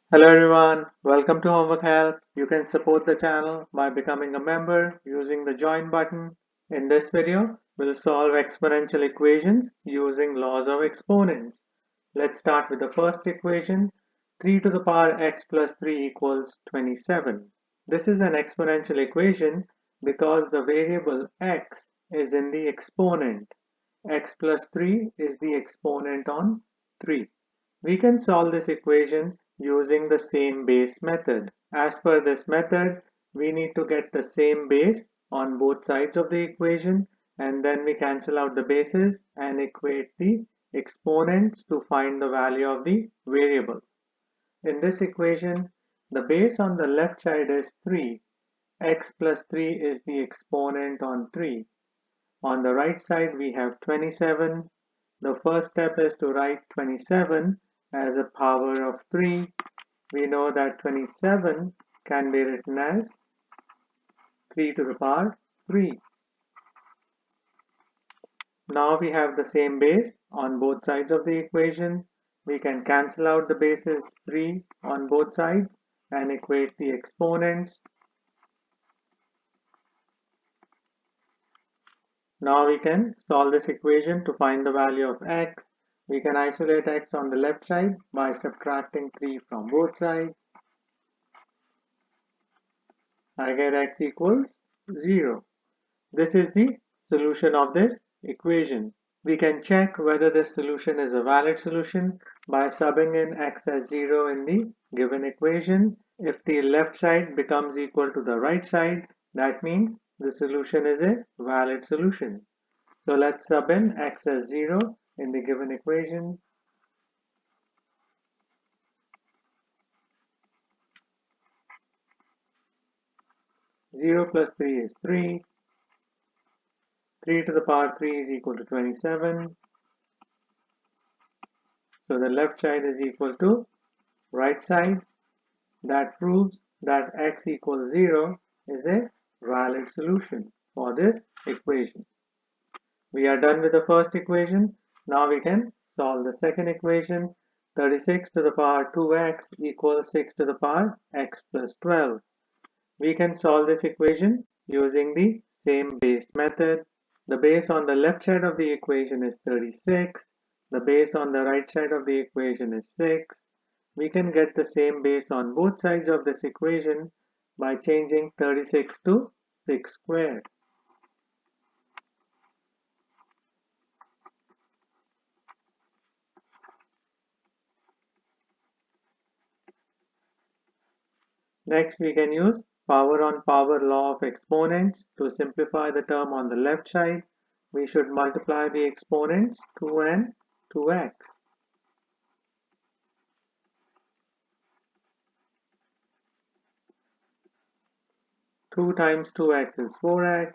Hello everyone, welcome to Homework Help. You can support the channel by becoming a member using the join button. In this video, we'll solve exponential equations using laws of exponents. Let's start with the first equation. 3 to the power x plus 3 equals 27. This is an exponential equation because the variable x is in the exponent. X plus 3 is the exponent on 3. We can solve this equation using the same base method. As per this method, we need to get the same base on both sides of the equation, and then we cancel out the bases and equate the exponents to find the value of the variable. In this equation, the base on the left side is 3. X plus 3 is the exponent on 3. On the right side, we have 27. The first step is to write 27 as a power of 3. We know that 27 can be written as 3 to the power 3. Now we have the same base on both sides of the equation. We can cancel out the bases 3 on both sides and equate the exponents. Now we can solve this equation to find the value of x. We can isolate x on the left side by subtracting 3 from both sides. I get x equals 0. This is the solution of this equation. We can check whether this solution is a valid solution by subbing in x as 0 in the given equation. If the left side becomes equal to the right side, that means the solution is a valid solution. So let's sub in x as 0 in the given equation. Zero plus 3 is 3. 3 to the power 3 is equal to 27. So the left side is equal to right side. That proves that x equals 0 is a valid solution for this equation. We are done with the first equation. Now we can solve the second equation. 36 to the power 2x equals 6 to the power x plus 12. We can solve this equation using the same base method. The base on the left side of the equation is 36. The base on the right side of the equation is 6. We can get the same base on both sides of this equation by changing 36 to 6 squared. Next, we can use power on power law of exponents to simplify the term on the left side. We should multiply the exponents 2 and 2x. 2 times 2x is 4x.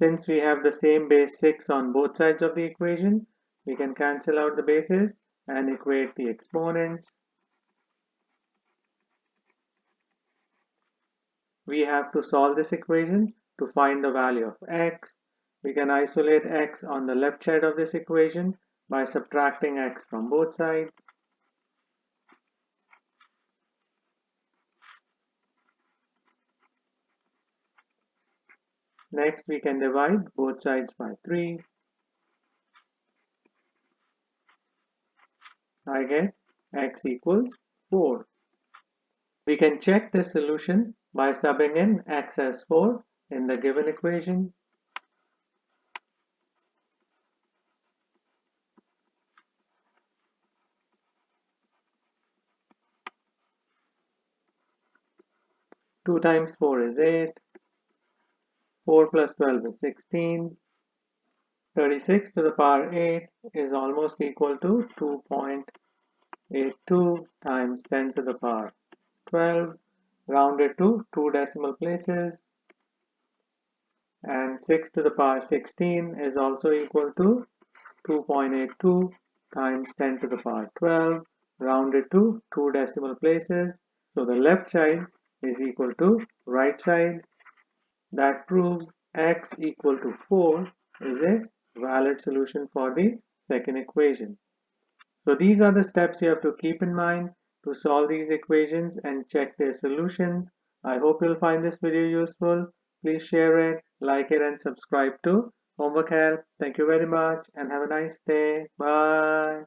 Since we have the same base 6 on both sides of the equation, we can cancel out the bases and equate the exponents. We have to solve this equation to find the value of x. We can isolate x on the left side of this equation by subtracting x from both sides. Next, we can divide both sides by 3. I get x equals 4. We can check this solution by subbing in x as 4 in the given equation. Two times 4 is 8. 4 plus 12 is 16. 36 to the power 8 is almost equal to 2.82 times 10 to the power 12, rounded to 2 decimal places. And 6 to the power 16 is also equal to 2.82 times 10 to the power 12, rounded to 2 decimal places. So the left side is equal to right side. That proves x equal to 4 is a valid solution for the second equation. So these are the steps you have to keep in mind to solve these equations and check their solutions. I hope you'll find this video useful. Please share it, like it, and subscribe to Homework Help. Thank you very much and have a nice day. Bye.